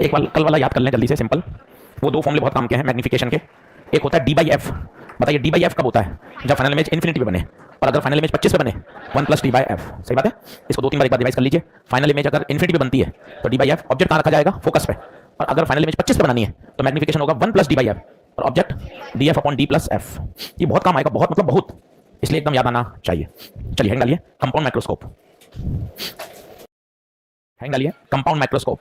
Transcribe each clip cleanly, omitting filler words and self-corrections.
एक वाला कल वाला याद कर लें जल्दी से, सिंपल। वो दो फॉर्मूले बहुत काम के हैं मैग्नीफिकेशन के। एक होता है डी बाई एफ। बताइए डी बाई एफ कब होता है? जब फाइनल इमेज इन्फिनिटी पे बने, और अगर फाइनल इमेज 25 पे बने 1 प्लस डी बाई एफ। सही बात है। इसको दो तीन बार एक बार रिवाइज कर लीजिए। फाइनल इमेज अगर इन्फिनिटी पे बनती है तो डी बाई एफ ऑब्जेक्ट कहाँ रखा जाएगा? फोकस पे। और अगर फाइनल इमेज 25 पे बनानी है तो मैग्नीफिकेशन होगा 1 प्लस डी बाई एफ और object D F upon D plus F. ये बहुत काम आएगा, बहुत मतलब बहुत, इसलिए एकदम याद आना चाहिए। चलिए हेडिंग डालिए, कंपाउंड माइक्रोस्कोप। हेडिंग डालिए, कंपाउंड माइक्रोस्कोप।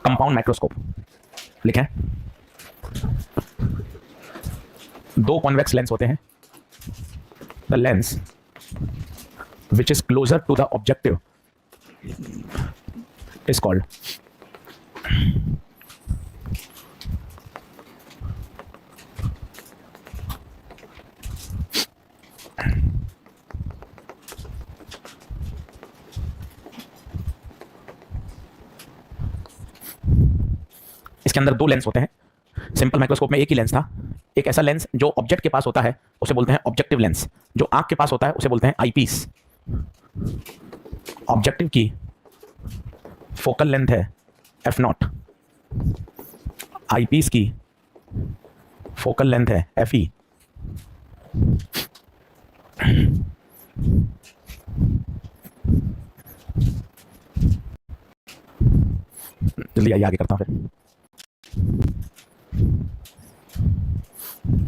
कंपाउंड माइक्रोस्कोप लिखें। दो कॉन्वेक्स लेंस होते हैं। The lens which is closer to the objective is called इसके अंदर दो लेंस होते हैं। सिंपल माइक्रोस्कोप में एक ही लेंस था। एक ऐसा लेंस जो ऑब्जेक्ट के पास होता है उसे बोलते हैं ऑब्जेक्टिव लेंस। जो आंख के पास होता है उसे बोलते हैं आईपीस। ऑब्जेक्टिव की फोकल लेंथ है एफ नॉट, आईपीस की फोकल लेंथ है एफ ई। जल्दी आइए आगे करता हूं फिर।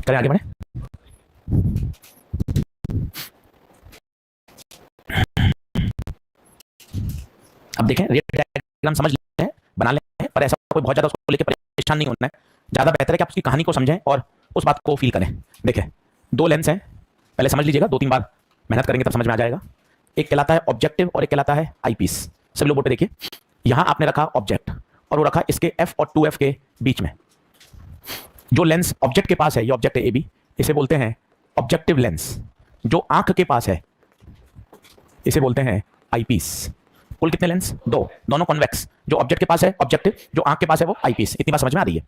चलिए आगे बढ़े। अब देखें, रेट डायग्राम समझ लेते हैं, बना लेते हैं, पर ऐसा कोई बहुत ज्यादा उसको लेकर परेशान नहीं होना है। ज्यादा बेहतर है कि आप उसकी कहानी को समझें और उस बात को फील करें। देखें, दो लेंस हैं, पहले समझ लीजिएगा, दो तीन बार मेहनत करेंगे तब समझ में आ जाएगा। एक कहलाता है ऑब्जेक्टिव और एक कहलाता है आईपीस। सभी लोग बोर्ड पे देखिए, यहां आपने रखा ऑब्जेक्ट और वो रखा इसके एफ और 2f के बीच में। जो लेंस ऑब्जेक्ट के पास है, ये ऑब्जेक्ट है ए बी, इसे बोलते हैं ऑब्जेक्टिव लेंस। जो आंख के पास है इसे बोलते हैं आईपीस। कुल कितने लेंस? दो, दोनों कॉन्वेक्स। जो ऑब्जेक्ट के पास है ऑब्जेक्टिव, जो आंख के पास है वो आईपीस। इतनी बात समझ में आ रही है?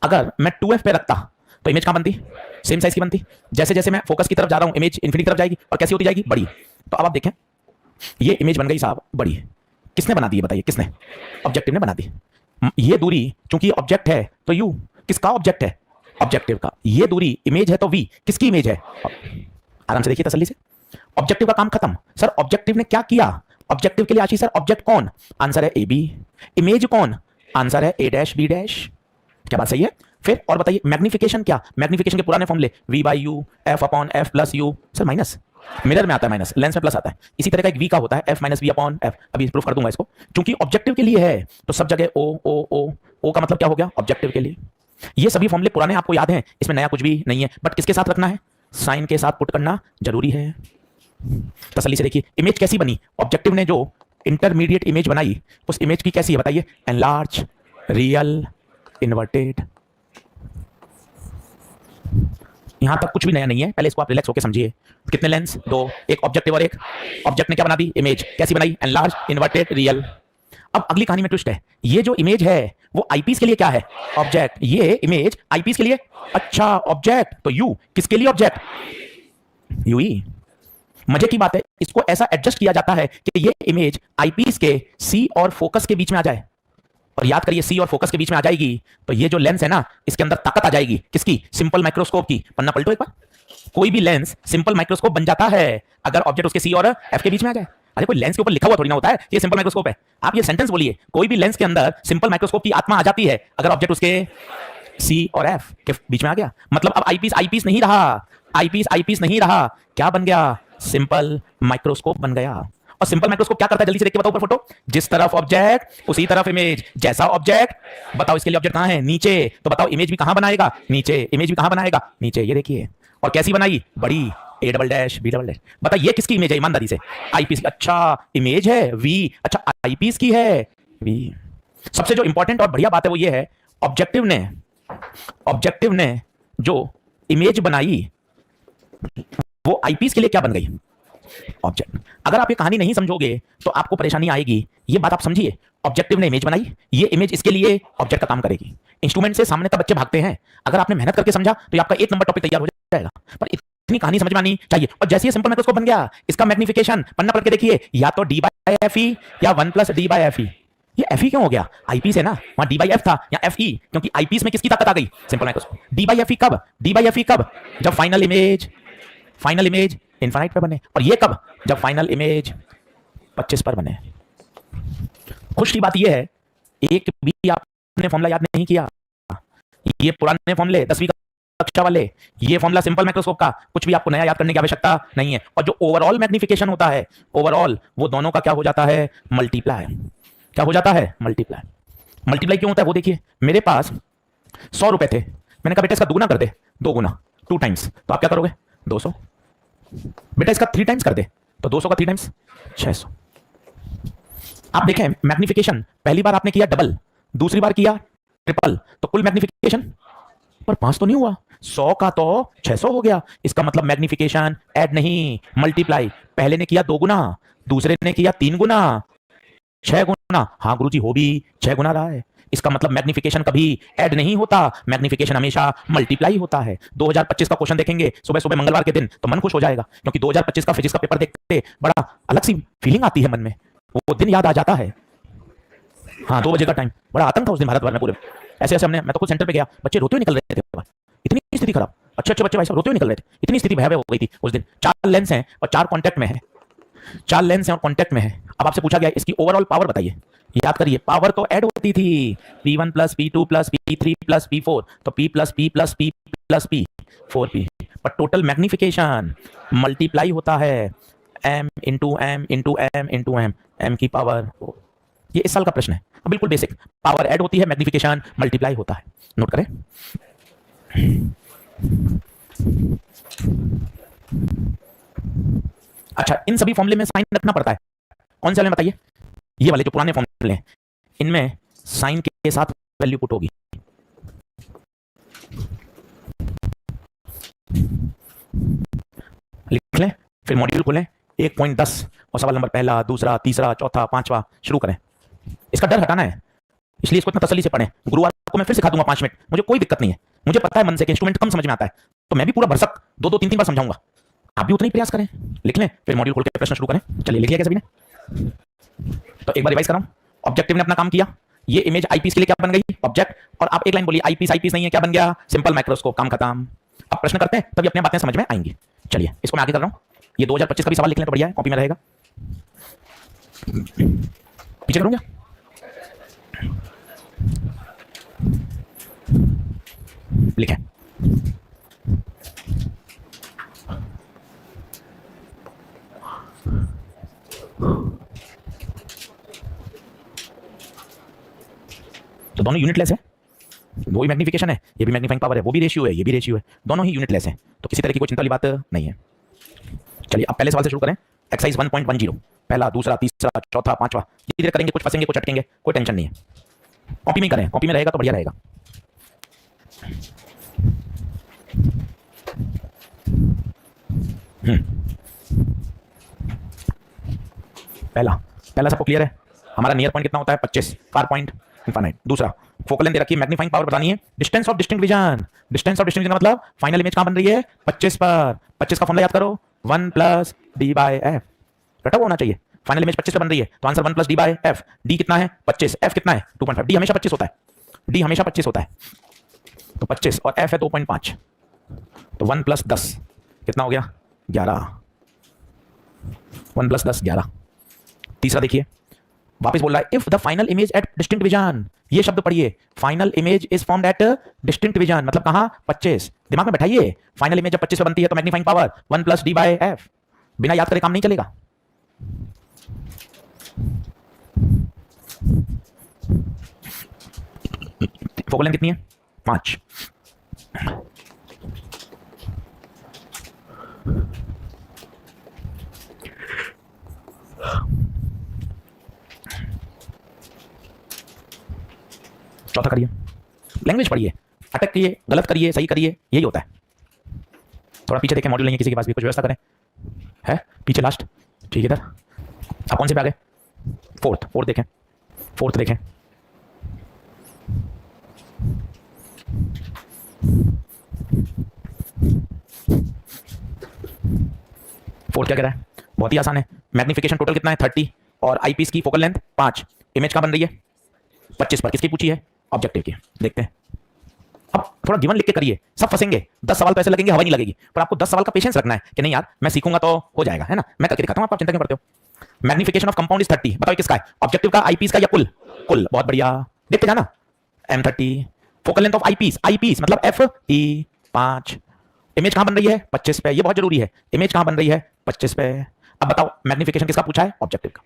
अगर मैं 2f पे रखता तो इमेज कहां बनती? सेम साइज की बनती। जैसे जैसे मैं फोकस की तरफ जा रहा हूं इमेज इन्फिनिटी तरफ जाएगी, और कैसी होती जाएगी? बड़ी। तो अब आप देखें, ये इमेज बन गई साहब बड़ी। किसने बना दी? बताइए किसने? ऑब्जेक्टिव ने बना दी। ये दूरी चूंकि ऑब्जेक्ट है तो यू किसका ऑब्जेक्ट है? ऑब्जेक्टिव का। ये दूरी इमेज है तो वी किसकी इमेज है? आराम से देखिए तसल्ली से। ऑब्जेक्टिव का काम खत्म। सर ऑब्जेक्टिव ने क्या किया? ऑब्जेक्टिव के लिए आशीष सर ऑब्जेक्ट कौन? आंसर है ए बी। इमेज कौन? आंसर है ए डैश बी डैश। क्या बात सही है? फिर और बताइए मैग्नीफिकेशन क्या? मैग्नीफिकेशन के पुराने फॉर्मूले V by U, F upon F plus U. Sir minus, mirror में आता है माइनस, लेंस में प्लस आता है। इसी तरह का एक वी का होता है F minus V upon F. अभी प्रूफ कर दूंगा इसको। क्योंकि ऑब्जेक्टिव के लिए है तो सब जगह ओ ओ ओ। ओ का मतलब क्या हो गया? ऑब्जेक्टिव के लिए। ये सभी फॉर्मूले पुराने आपको याद हैं, इसमें नया कुछ भी नहीं है। बट किसके साथ रखना है? साइन के साथ पुट करना जरूरी है। तसल्ली से देखिए, इमेज कैसी बनी? ऑब्जेक्टिव ने जो इंटरमीडिएट इमेज बनाई उस इमेज की कैसी है बताइए? Enlarge, real, inverted. यहां तक कुछ भी नया नहीं है, पहले इसको आप रिलैक्स होकर समझिए। कितने लेंस? दो, एक ऑब्जेक्टिव और एक। ऑब्जेक्ट ने क्या बना दी? इमेज। कैसी बनाई? Enlarge, inverted, real. अब अगली कहानी में ट्विस्ट है। ये जो इमेज है वो आईपीस के लिए क्या है? ऑब्जेक्ट। ये इमेज आईपीस के लिए, अच्छा ऑब्जेक्ट, तो यू किसके लिए ऑब्जेक्ट? यू ही। मजे की बात है, इसको ऐसा एडजस्ट किया जाता है कि ये इमेज आईपीस के सी और फोकस के बीच में आ जाए। और याद करिए, सी और फोकस के बीच में आ जाएगी तो ये जो लेंस है ना, इसके अंदर ताकत आ जाएगी। किसकी? सिंपल माइक्रोस्कोप की। पन्ना पलटो एक बार। कोई भी लेंस सिंपल माइक्रोस्कोप बन जाता है अगर ऑब्जेक्ट उसके सी और एफ के बीच में आ जाए। अरे कोई लेंस के ऊपर लिखा हुआ थोड़ी ना होता है ये सिंपल माइक्रोस्कोप है। आप ये सेंटेंस बोलिए, कोई भी लेंस के अंदर सिंपल माइक्रोस्कोप की आत्मा आ जाती है अगर ऑब्जेक्ट उसके सी और एफ के बीच में आ गया। मतलब अब आईपीस आईपीस नहीं रहा, आईपीस आईपीस नहीं रहा। क्या बन गया? सिंपल माइक्रोस्कोप बन गया। और सिंपल माइक्रोस्कोप क्या करता है? जल्दी से देख के बताओ ऊपर फोटो। जिस तरफ ऑब्जेक्ट उसी तरफ इमेज। जैसा ऑब्जेक्ट, बताओ इसके लिए ऑब्जेक्ट कहां है? नीचे। तो बताओ इमेज भी कहां बनाएगा? नीचे। इमेज भी कहां बनाएगा? नीचे। ये देखिए, और कैसी बनाई? बड़ी। A double dash B double dash. बता ये किसकी इमेज है? ईमानदारी से। आईपीस। अच्छा इमेज है वी, अच्छा आईपीस की है वी। सबसे जो इंपॉर्टेंट और बढ़िया बात है वो ये है, ऑब्जेक्टिव ने जो इमेज बनाई वो आईपीस के लिए क्या बन गई? ऑब्जेक्ट। अगर आप ये कहानी नहीं समझोगे तो आपको परेशानी आएगी। ये बात आप समझिए, ऑब्जेक्टिव ने इमेज बनाई, ये इमेज इसके लिए ऑब्जेक्ट का काम करेगी। इंस्ट्रूमेंट से सामने तक बच्चे भागते हैं। अगर आपने मेहनत करके समझा तो आपका 1 नंबर टॉपिक तैयार हो जाएगा। पर इतनी कहानी समझ में आनी चाहिए। और जैसे ये सिंपल माइक्रोस्कोप बन गया, इसका मैग्नीफिकेशन पन्ना पलट के देखिए, या तो डी बाई एफ ई या 1 प्लस डी बाई एफ ई। ये एफ ई क्यों हो गया? आईपी से ना, वहां डी बाई एफ था, या एफ ई, क्योंकि आईपीस में किसकी ताकत आ गई? Simple microscope. D by F E कब? डी बाई एफ ई कब? जब फाइनल इमेज इनफाइनाइट पे बने। और ये कब? जब फाइनल इमेज 25 पर बने। खुश की बात ये है, एक भी आपने फॉर्मूला याद नहीं किया। ये पुराने फॉर्मूले 10वीं कक्षा वाले, ये फॉर्मूला सिंपल माइक्रोस्कोप का, कुछ भी आपको नया याद करने की आवश्यकता नहीं है। और जो ओवरऑल मैग्निफिकेशन होता है, ओवरऑल वो दोनों का क्या हो जाता है? मल्टीप्लाई। क्या हो जाता है? मल्टीप्लाई। मल्टीप्लाई क्यों होता है वो देखिए। मेरे पास 100 रुपए थे, मैंने कहा बेटा इसका दुगुना कर दे, 2 गुना, 2 टाइम्स, तो आप क्या करोगे? 200। बेटा इसका 3 टाइम्स कर दे, तो 200 का 3 टाइम्स 600। आप देखें मैग्निफिकेशन, पहली बार आपने किया डबल, दूसरी बार किया ट्रिपल, तो कुल मैग्निफिकेशन पर 5 तो नहीं हुआ, 100 का तो 600 हो गया। इसका मतलब मैग्निफिकेशन ऐड नहीं, मल्टीप्लाई। पहले ने किया 2 गुना, दूसरे ने किया 3 गुना, 6 गुना। हाँ गुरुजी हो भी 6 गुना रहा है। इसका मतलब मैग्निफिकेशन कभी ऐड नहीं होता, मैग्निफिकेशन हमेशा मल्टीप्लाई होता है। 2025 का क्वेश्चन देखेंगे सुबह सुबह मंगलवार के दिन तो मन खुश हो जाएगा, क्योंकि 2025 का फिजिक्स का पेपर देखते बड़ा अलग सी फीलिंग आती है मन में, वो दिन याद आ जाता है। हाँ 2 बजे का टाइम, बड़ा आतंक था उस दिन भारत भर में पूरे। ऐसे ऐसे हमने, मैं तो खुद सेंटर पे गया, बच्चे रोते हुए निकल रहे थे, इतनी स्थिति खराब। अच्छे अच्छे बच्चे भाई साहब रोते हुए निकल रहे थे, इतनी स्थिति भयावह हो गई थी उस दिन। 4 लेंस हैं और 4 कॉन्टैक्ट में है, 4 लेंस हैं और कॉन्टैक्ट में है। अब आपसे पूछा गया इसकी ओवरऑल पावर बताइए। याद करिए, पावर तो ऐड होती थी, P1 plus P2 plus P3 plus P4, तो P plus P plus P plus P 4P। पर टोटल मैग्निफिकेशन मल्टीप्लाई होता है, m into m into m into m, m की पावर। ये इस साल का प्रश्न है, बिल्कुल बेसिक। पावर ऐड होती है, मैग्निफिकेशन मल्टीप्लाई होता है, नोट करें। अच्छा, इन सभी फॉर्मूले में साइन रखना पड़ता है। कौन से वाले बताइए? ये वाले जो पुराने फॉर्मूले हैं, इनमें साइन के साथ वैल्यू पुट होगी। लिख लें, फिर मॉड्यूल खोलें, 1.10 और सवाल नंबर पहला, दूसरा, तीसरा, चौथा, पांचवा शुरू करें। इसका डर हटाना है, इसलिए इसको इतना तसल्ली से पढ़ें। गुरुवार को मैं फिर सिखा दूंगा 5 मिनट, मुझे कोई दिक्कत नहीं है। मुझे पता है मन से कि इंस्ट्रूमेंट कम समझ में आता है, तो मैं भी पूरा भरसक 2-2, 3-3 बार समझाऊंगा। आप भी उतना ही प्रयास करें। लिख लें, फिर मॉड्यूल खोल के प्रश्न शुरू करें। चलिए लिख लिया क्या सभी ने? तो एक बार रिवाइज कराऊं। ऑब्जेक्टिव ने अपना काम किया, ये इमेज आईपीस के लिए क्या बन गई? ऑब्जेक्ट। और आप एक लाइन बोलिए, आईपीस नहीं है, क्या बन गया? सिंपल माइक्रोस्कोप, काम खत्म। अब प्रश्न करते हैं, तभी अपनी बातें समझ में आएंगी। चलिए इसको मैं आगे कर रहा हूं। ये 2025 का भी सवाल लिख लें तो बढ़िया है, कॉपी में रहेगा। पीछे करूंगा, लिखें। तो दोनों यूनिटलेस है, वो भी मैग्निफिकेशन है, ये भी मैग्नीफाइंग पावर है, वो भी रेशियो है, ये भी रेशियो है, दोनों ही यूनिटलेस हैं, तो किसी तरह की कोई चिंता वाली बात नहीं है। चलिए अब पहले सवाल से शुरू करें। एक्सरसाइज 1.10, पहला, दूसरा, तीसरा, चौथा, पांचवा, धीरे करेंगे, कुछ फंसेंगे, कुछ अटकेंगे, कोई टेंशन नहीं है। कॉपी में करें, कॉपी में रहेगा तो बढ़िया रहेगा। पहला सबको क्लियर है? हमारा नियर पॉइंट कितना होता है? 25, फार पॉइंट इनफाइनाइट। दूसरा, फोकल लेंथ दे रखी है, मैग्नीफाइंग पावर बतानी है, distance of distinct vision. Distance of distinct vision मतलब फाइनल इमेज कहां बन रही है? 25 पर। 25 का फॉर्मूला याद करो, 1 प्लस डी बाई एफ। रटा हुआ होना चाहिए। फाइनल इमेज 25 पे बन रही है, तो answer 1 plus D by F. D कितना है? 25। एफ कितना है? 2.5। डी हमेशा 25 होता है, डी हमेशा 25 होता है, तो 25 और एफ है 2.5, तो 1 प्लस 10 कितना हो गया? 11। 1 प्लस 10 11। तीसरा देखिए, वापस बोल रहा है, if the final image at distinct vision. ये शब्द पढ़िए, final image is formed eight distinct vision, मतलब कहां? 25। दिमाग में बैठाइए, फाइनल इमेज जब 25 पे बनती है तो magnifying power 1 plus D by F. बिना याद करे काम नहीं चलेगा। फोकल लेंथ कितनी है? 5। चौथा करिए, लैंग्वेज पढ़िए, अटक करिए, गलत करिए, सही करिए, यही होता है। थोड़ा पीछे देखें, मॉड्यूल नहीं है किसी के पास भी, कुछ व्यवस्था करें। है पीछे लास्ट, ठीक है। इधर आप कौन से पे आ गए? फोर्थ देखें, फोर्थ देखें। फोर्थ क्या कह रहा है? बहुत ही आसान है, मैग्निफिकेशन टोटल कितना है? 30 और आईपीस की फोकल लेंथ 5। इमेज कहां बन रही है? 25 पर किसकी पूछी है? ऑब्जेक्टिव की। देखते हैं, अब थोड़ा गिवन लिख के करिए, सब फंसेंगे, 10 सवाल तो ऐसे लगेंगे हवा नहीं लगेगी, पर आपको 10 सवाल का पेशेंस रखना है कि नहीं यार मैं सीखूंगा तो हो जाएगा, है ना। मैं करके दिखाता हूं, आप चिंता क्यों करते हो। मैग्निफिकेशन ऑफ कंपाउंड इज 30, बताओ किसका है? ऑब्जेक्टिव का, आईपीस का या कुल? कुल, बहुत बढ़िया, देखते जाना। M30, focal length of eyepiece, eyepiece मतलब FE 5, इमेज कहां बन रही है? 25 पे, ये बहुत जरूरी है, इमेज कहां बन रही है? 25 पे। अब बताओ मैग्निफिकेशन किसका पूछा है? ऑब्जेक्टिव का।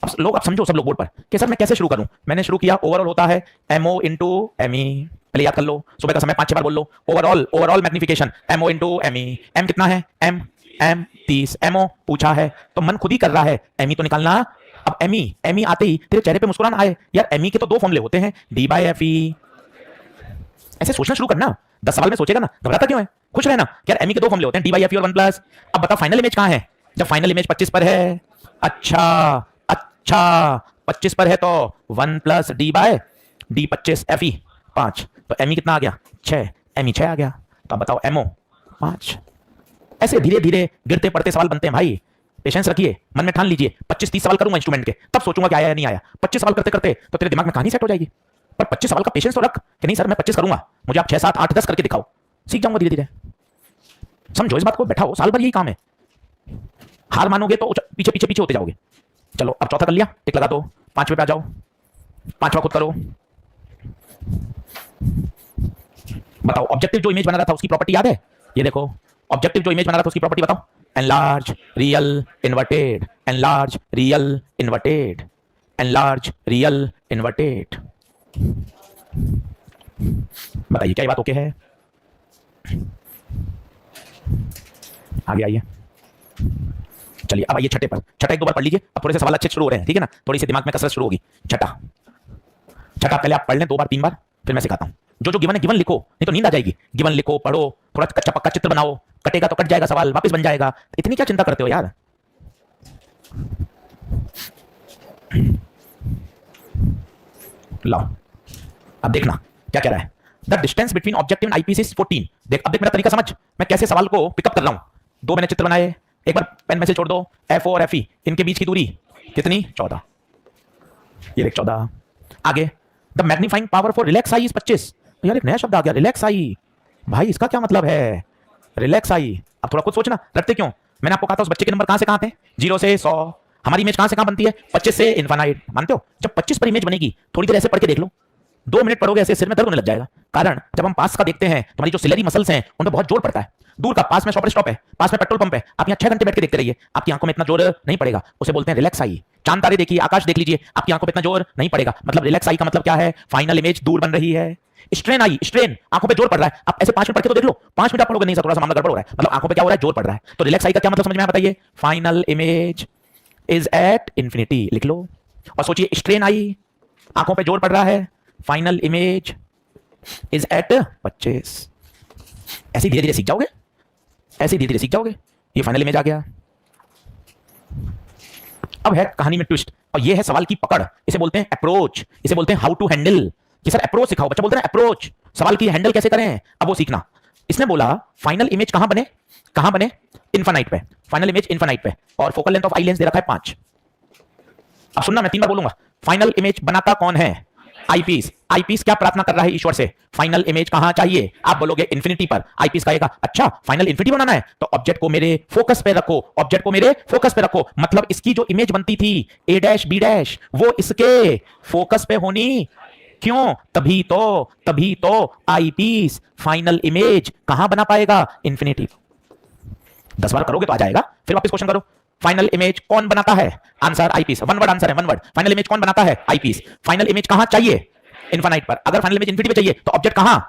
अब लोग, अब समझो सब लोग बोर्ड पर कि सर मैं कैसे शुरू करूं। मैंने शुरू किया, ओवरऑल होता है MO इंटू ME, पहले याद कर लो, सुबह का समय 5-6 बार बोल लो, overall magnification MO into ME। M कितना है? M 30, MO पूछा है तो मन खुद ही कर रहा है, ME तो निकालना। अब ME आते ही तेरे चेहरे पे मुस्कुराना आए यार, ME के तो 2 फॉर्मूले होते हैं, D/FE। ऐसे सोचना शुरू करना, 10 सवाल में सोचेगा ना, घबराता क्यों है? खुश रहना यार, ME के 2 फॉर्मूले होते हैं, D/FE और 1+। अब बता फाइनल इमेज कहां है? जब फाइनल इमेज 25 पर है, अच्छा 25 पर है तो 1+ D 25 FE 5, तो ME कितना आ गया? 6, ME 6 आ गया। तो अब बताओ MO 5। ऐसे धीरे धीरे गिरते पड़ते सवाल बनते हैं भाई, पेशेंस रखिए, मन में ठान लीजिए 25-30 सवाल करूंगा इंस्ट्रूमेंट के, तब सोचूंगा कि आया या नहीं आया। 25 सवाल करते करते तो तेरे दिमाग में कहानी सेट हो जाएगी। पर 25 सवाल का पेशेंस तो रख कि नहीं सर मैं 25 करूंगा, मुझे आप 6, 7, 8, 10 करके दिखाओ, सीख जाऊंगा धीरे धीरे। समझो इस बात को, बैठा हो, साल भर यही काम है। हार मानोगे तो पीछे पीछे पीछे होते जाओगे। चलो अब चौथा कर लिया, टिक लगा दो, 5वें पे आ जाओ, 5वां खुद करो। बताओ ऑब्जेक्टिव जो इमेज बना रहा था उसकी प्रॉपर्टी याद है? ये देखो, ऑब्जेक्टिव जो इमेज बना रहा था उसकी प्रॉपर्टी बताओ। Enlarge real inverted, enlarge real inverted, enlarge real inverted. बताइए क्या ये बात ओके है? आगे आइए, चलिए अब आइए छठे पर। छठा 1-2 बार पढ़ लीजिए, अब थोड़े से सवाल अच्छे शुरू हो रहे हैं, ठीक है ना, थोड़ी सी दिमाग में कसरत शुरू होगी। छठा पहले आप पढ़ लें 2 बार 3 बार, फिर मैं सिखाता हूं। जो गिवन है गिवन लिखो, नहीं तो नींद आ जाएगी। गिवन लिखो, पढ़ो, थोड़ा कच्चा पक्का चित्र बनाओ, कटेगा तो कट जाएगा सवाल, वापस बन जाएगा, इतनी क्या चिंता करते हो यार। लाओ अब देखना क्या कह रहा है। The distance between objective and eyepiece is 14। देख अब देख मेरा तरीका समझ, मैं कैसे सवाल को पिकअप कर रहा हूं। 2 मैंने चित्र बनाए, एक बार पेन में से छोड़ दो, FO और FE इनके बीच की दूरी कितनी? 14, ये देख 14। आगे the magnifying power for relax I is 25। यार एक नया शब्द आ गया, रिलैक्स आई। भाई इसका क्या मतलब है? रिलैक्स आई, अब थोड़ा कुछ सोचना, रटते क्यों? मैंने आपको कहा था उस बच्चे के नंबर कहां से कहां थे? 0 से 100। हमारी इमेज कहां से कहां बनती है? 25 से इनफाइनाइट, मानते हो? जब 25 पर इमेज बनेगी, थोड़ी देर ऐसे पढ़ के देख लो, 2 मिनट पढ़ोगे ऐसे सिर में दर्द होने लग जाएगा। कारण जब हम पास का देखते हैं तो हमारी जो सिलेरी मसल्स हैं उन पर बहुत जोर पड़ता है। दूर का, पास में शॉपर स्टॉप है, पास में पेट्रोल पंप है, आप यहाँ 6 घंटे बैठ के देखते रहिए, आपकी आंखों में इतना जोर नहीं पड़ेगा, उसे बोलते हैं रिलैक्स आई। चांद तारे देखिए, आकाश देख लीजिए, आपकी आंखों पे इतना जोर नहीं पड़ेगा, मतलब रिलैक्स आई का मतलब क्या है? फाइनल इमेज दूर बन रही है। स्ट्रेन आई, स्ट्रेन आंखों पे जोर पड़ रहा है। आप ऐसे 5 मिनट पढ़ के तो देख लो, 5 मिनट आप पढ़ोगे नहीं, थोड़ा सा मामला गड़बड़ हो रहा है, मतलब आंखों पे क्या हो रहा है? जोर पड़ रहा है। तो रिलैक्स आई का क्या मतलब समझ में आया? बताइए। Final image is at infinity, लिख लो। और सोचिए स्ट्रेन आई, आंखों पे जोर पड़ रहा है, फाइनल इमेज इज एट 25। ऐसे धीरे धीरे सीख जाओगे, ऐसे धीरे धीरे सीख जाओगे। ये फाइनल इमेज आ गया। अब है कहानी में ट्विस्ट, और ये है सवाल की पकड़, इसे बोलते हैं अप्रोच, इसे बोलते हैं हाउ टू हैंडल। कि सर अप्रोच सिखाओ, बच्चा बोलता है अप्रोच, सवाल की हैंडल कैसे करें, अब वो सीखना। इसने बोला फाइनल इमेज कहां बने? कहां बने? इनफाइनाइट पे, फाइनल इमेज इनफाइनाइट पे, और focal length of eye lens दे रखा है 5। अब सुनना, मैं 3 बार बोलूंगा। फाइनल इमेज बनाता कौन है? आईपीस। आईपीस क्या प्रार्थना कर रहा है ईश्वर से? फाइनल इमेज कहां चाहिए? आप बोलोगे इंफिनिटी पर। आईपीस कहेगा अच्छा फाइनल इंफिनिटी बनाना है तो ऑब्जेक्ट को मेरे फोकस पे रखो, ऑब्जेक्ट को मेरे फोकस पे रखो, मतलब इसकी जो इमेज बनती थी A' B' वो इसके फोकस पे होनी। क्यों? तभी तो आईपीस फाइनल इमेज कहां बना पाएगा? इंफिनिटी। 10 बार करोगे तो आ जाएगा। फिर वापस क्वेश्चन करो, फाइनल इमेज कौन बनाता है? आंसर आईपीस, 1 वर्ड आंसर है, 1 वर्ड। फाइनल इमेज कौन बनाता है? आईपीस। फाइनल इमेज कहां चाहिए? इनफाइनाइट पर। अगर फाइनल इमेज इंफिनिटी पे चाहिए तो ऑब्जेक्ट कहां?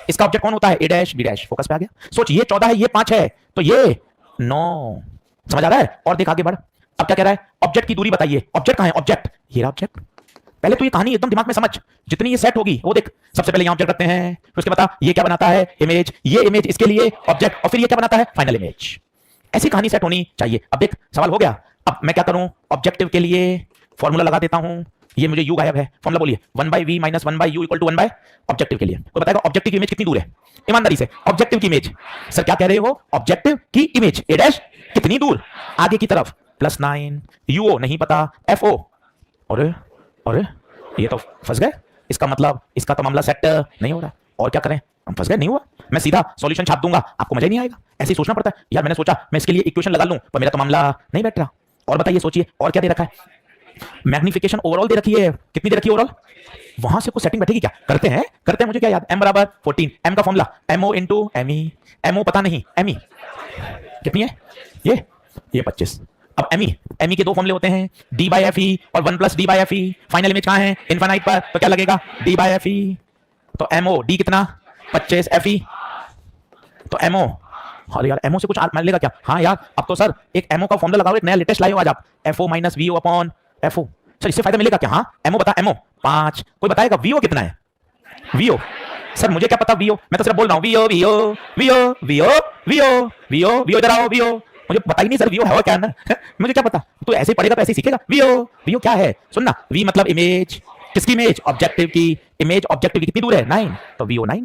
इसका ऑब्जेक्ट कौन होता है? A' B', फोकस पे आ गया। सोच, ये 14 है, ये 5 है, तो ये 9। समझ आ रहा है? और देख आगे बढ़, अब क्या कह रहा है? ऑब्जेक्ट की दूरी बताइए। ऑब्जेक्ट कहां है? ऑब्जेक्ट, ये रहा ऑब्जेक्ट। पहले तो ये कहानी एकदम दिमाग में समझ, जितनी ये सेट होगी वो देख। सबसे पहले यहां ऑब्जेक्ट रखते हैं, फिर उसके बता ये क्या बनाता है? इमेज। ये इमेज इसके लिए ऑब्जेक्ट, और फिर ये क्या बनाता है? Final image. ऐसी कहानी सेट होनी चाहिए। अब देख सवाल हो गया। अब मैं क्या करूं? ऑब्जेक्टिव के लिए फॉर्मूला लगा देता हूं। ये मुझे u गायब है, फॉर्मूला बोलिए। 1/v - 1/u = 1/। ऑब्जेक्टिव के लिए कोई बताएगा ऑब्जेक्टिव की इमेज कितनी दूर है? ईमानदारी से, ऑब्जेक्टिव की इमेज। सर क्या कह रहे हो? ऑब्जेक्टिव की इमेज A' कितनी दूर? आगे की तरफ, +9। UO नहीं पता, FO, अरे ये तो फंस गए, इसका मतलब इसका तो मामला सेट नहीं हो रहा, और क्या करें, हम फंस गए, नहीं हुआ। मैं सीधा सॉल्यूशन छाप दूंगा, आपको मजा ही नहीं आएगा, ऐसे ही सोचना पड़ता है। यार मैंने सोचा मैं इसके लिए इक्वेशन लगा लूं, पर मेरा तो मामला नहीं बैठ रहा। और बताइए, सोचिए और क्या दे रखा है। मैग्निफिकेशन ओवरऑल दे रखी है, कितनी दे रखी है ओवरऑल, वहां से कुछ सेटिंग बैठेगी क्या, करते हैं मुझे क्या याद, m बराबर 14, m का formula mo into me, mo पता नहीं me कितनी है, ये 25। अब me के दो फॉर्मूले होते हैं, d बाई एफ ई और 1 plus D by F E. Final image कहाँ है, इनफाइनाइट पर, तो क्या लगेगा d बाई एफ ई, तो mo d कितना 25 एफ ई, तो mo, अरे यार mo से कुछ मान लेगा क्या, हाँ यार अब तो सर एक mo का फॉर्मूला लगाओ, एक नया लेटेस्ट लाए हो आज आप, fo minus vo upon fo। Sir इससे फायदा मिलेगा क्या, हाँ mo बता, mo 5, कोई बताएगा vo कितना है, vo सर मुझे क्या पता vo, मैं तो सिर्फ बोल रहा हूँ vo vo vo vo vo vo vo इधर आओ vo, मुझे पता ही नहीं सर vo है क्या ना मुझे क्या पता, तू ऐसे ही पढ़ेगा तो ऐसे ही सीखेगा। vo क्या है, सुनना, v मतलब इमेज, किसकी इमेज, ऑब्जेक्टिव की इमेज, ऑब्जेक्टिव की कितनी दूर है 9, तो vo 9,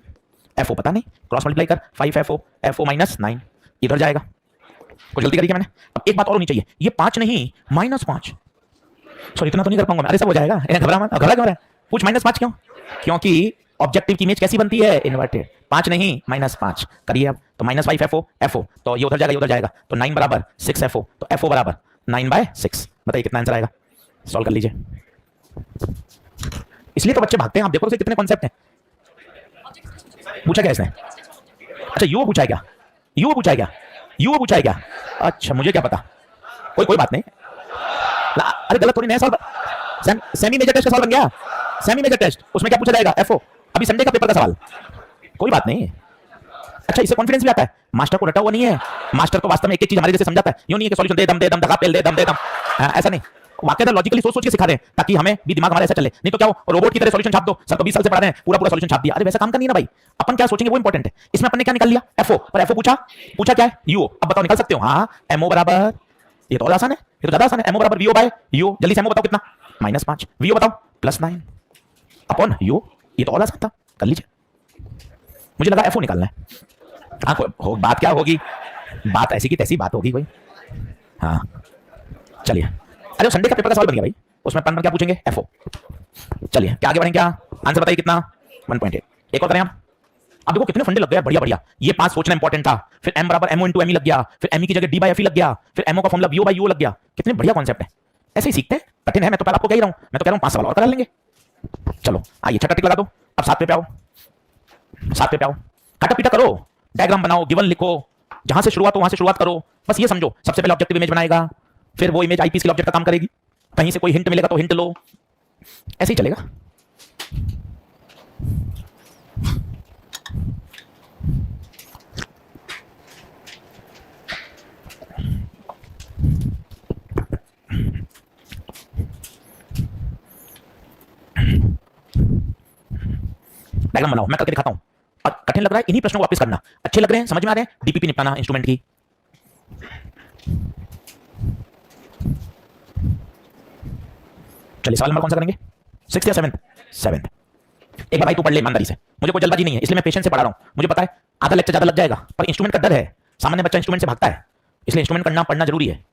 fo पता नहीं, क्रॉस मल्टीप्लाई कर 5 fo माइनस 9 इधर जाएगा। कुछ गलती करी क्या मैंने, अब एक बात और होनी चाहिए, ये 5 नहीं -5, सॉरी इतना तो नहीं कर पाऊंगा मैं, अरे सब हो जाएगा, घबरा मत, घबरा क्यों रहा है, पूछ -5 क्यों, क्योंकि ऑब्जेक्टिव की इमेज कैसी बनती है, इन्वर्टेड, 5 नहीं -5 करिए अब, तो -5 fo, तो ये उधर जाएगा, तो 9 बराबर 6 fo, तो fo बराबर 9/6, बताइए कितना आंसर आएगा, सॉल्व कर लीजिए। इसलिए तो बच्चे भागते हैं, आप देखो तो कितने कॉन्सेप्ट हैं। पूछा क्या इसने, अच्छा यू पूछा है क्या, यू पूछा है क्या, अच्छा मुझे क्या पता, कोई बात नहीं, अरे गलत थोड़ी, नया सवाल, सेमी मेजर टेस्ट का सवाल बन गया, सेमी मेजर टेस्ट, उसमें क्या पूछा जाएगा, एफओ, अभी संडे का पेपर का सवाल, कोई बात नहीं। अच्छा इससे कॉन्फिडेंस भी आता है, मास्टर को रटा हुआ नहीं है, मास्टर तो वास्तव में एक एक चीज हमारे जैसे समझाता है, यूं नहीं है कि सॉल्यूशन दे दम धक्का पेल दे दम, ऐसा नहीं, वाकई लॉजिकली सोच के सिखा रहे हैं, ताकि हमें भी दिमाग हमारा ऐसा चले, नहीं तो क्या हो रोबोट की तरह सॉल्यूशन छाप दो, सर तो 20 साल से पढ़ा रहे हैं, पूरा सॉल्यूशन छाप दिया, अरे वैसा काम करनी है ना भाई, अपन क्या सोचेंगे वो इंपॉर्टेंट है। इसमें अपन ने क्या निकाल लिया, एफओ, पर एफओ पूछा क्या है, यू, अब बताओ निकाल सकते हो, हाँ एमओ बराबर, ये तो और आसान है, ये तो ज्यादा आसान है, एमओ बराबर वीओ बाय यू, जल्दी से एमओ बताओ कितना, -5, वीओ बताओ +9 अपॉन यू, ये तो और आसान था, कर लीजिए। मुझे लगा एफओ निकालना है, हाँ बात क्या होगी, बात ऐसी की तैसी बात होगी कोई, हाँ चलिए, अरे संडे का पेपर का सवाल बन गया भाई, उसमें अपन क्या पूछेंगे, एफओ। चलिए क्या आगे बढ़ेंगे, क्या आंसर बताइए कितना, 1.8, एक और करें आप, अब देखो कितने फंडे लग गए, बढ़िया, ये 5 सोचना इंपॉर्टेंट था, फिर m बराबर mo इंटू me लग गया, फिर me की जगह d बाई एफ लग गया, फिर mo का फॉर्मूला vo बाई u लग गया, कितने बढ़िया कॉन्सेप्ट है, ऐसे ही सीखते हैं, कठिन है, मैं तो पहले आपको कह ही रहा हूं, मैं तो कह रहा हूं 5 सवाल और करा लेंगे। चलो आइए छठा टिक लगा दो, अब 7 पे आओ, काटा पीटा करो, डायग्राम बनाओ, गिवन लिखो, जहां से शुरुआत हो वहां से शुरुआत करो, बस ये समझो सबसे पहले ऑब्जेक्टिव इमेज बनाएगा, फिर वो इमेज आईपीएस के ऑब्जेक्ट का काम करेगी, कहीं से कोई हिंट मिलेगा तो हिंट लो, ऐसे ही चलेगा। डायग्राम बनाओ, मैं करके दिखाता हूं, और कठिन लग रहा है इन्हीं प्रश्नों को वापस करना, अच्छे लग रहे हैं समझ में आ रहे हैं, डीपीपी निपटाना इंस्ट्रूमेंट की। चलिए सवाल नंबर कौन सा करेंगे, 6th या 7th, एक बार भाई तू पढ़ ले ईमानदारी से, मुझे कोई जल्दबाजी नहीं है, इसलिए मैं पेशेंस से पढ़ा रहा हूं, मुझे पता है आधा लेक्चर ज्यादा लग जाएगा, पर इंस्ट्रूमेंट का डर है, सामान्य बच्चा इंस्ट्रूमेंट से भागता है, इसलिए इंस्ट्रूमेंट करना पढ़ना जरूरी है।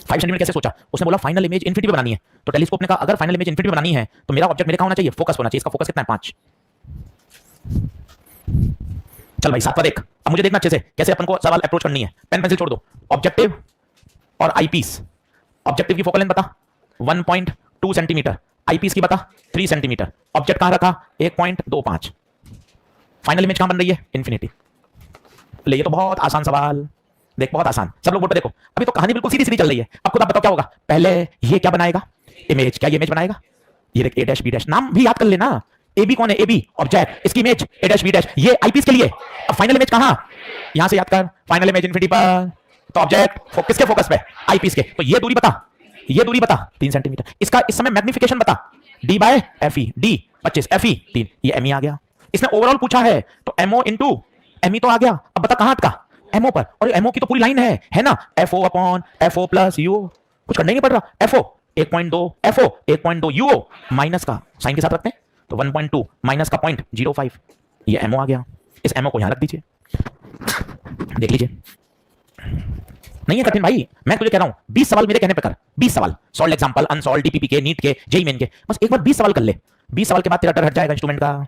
5 सेंटीमीटर कैसे सोचा, उसने बोला फाइनल इमेज इनफिनिटी पे बनानी है, तो टेलीस्कोप ने कहा अगर फाइनल इमेज इनफिनिटी पे बनानी है तो मेरा ऑब्जेक्ट मेरे कहां होना चाहिए, फोकस होना चाहिए, इसका फोकस कितना है 5। चल भाई 7वां देख, अब मुझे देखना अच्छे से कैसे अपन को सवाल अप्रोच करनी है, पेन पेंसिल छोड़ दो, ऑब्जेक्टिव और आईपीस, ऑब्जेक्टिव की फोकल लेंथ बता 1.2 सेंटीमीटर, आईपीस की बता 3 सेंटीमीटर, ऑब्जेक्ट कहां रखा 1.25, फाइनल इमेज कहां बन रही है इनफिनिटी। ले ये तो बहुत आसान सवाल, देख बहुत आसान, सब लोग बोर्ड पे देखो, अभी तो कहानी बिल्कुल सीधी सीधी चल रही है, अब खुद आप बताओ क्या होगा, पहले ये क्या बनाएगा इमेज, क्या ये इमेज बनाएगा, ये देख a' b', नाम भी याद कर लेना, ए बी कौन है, ए बी ऑब्जेक्ट, इसकी इमेज a' b', ये आईपीस के लिए, अब फाइनल इमेज कहां, यहां से याद कर, फाइनल इमेज इनफिनिटी पर, तो ऑब्जेक्ट किसके फोकस पे, आईपीस के, तो ये दूरी बता 3 सेंटीमीटर, इसका इस समय मैग्निफिकेशन बता d by F E, d 25 F E 3, ये me आ गया, इसने ओवरऑल पूछा है तो mo इंटू me तो आ गया, अब बता कहां अटका, mo पर, और mo की तो पूरी लाइन है ना, fo upon fo plus u, कुछ करना ही नहीं पड़ रहा, fo 1.2 uo माइनस का साइन के साथ रखते हैं, तो 1.2 माइनस का 0.05, ये mo आ गया, इस mo को यहां रख दीजिए, देख लीजिए नहीं है कठिन भाई, मैं तुझे कह रहा हूं 20 सवाल मेरे कहने पे कर, 20 सवाल, सॉल्व एग्जांपल, अनसॉल्व, डीपीपी के, नीट के, जेई मेन के, बस एक बार 20 सवाल कर ले। 20 सवाल के बाद तेरा डर हट जाएगा इंस्ट्रूमेंट का।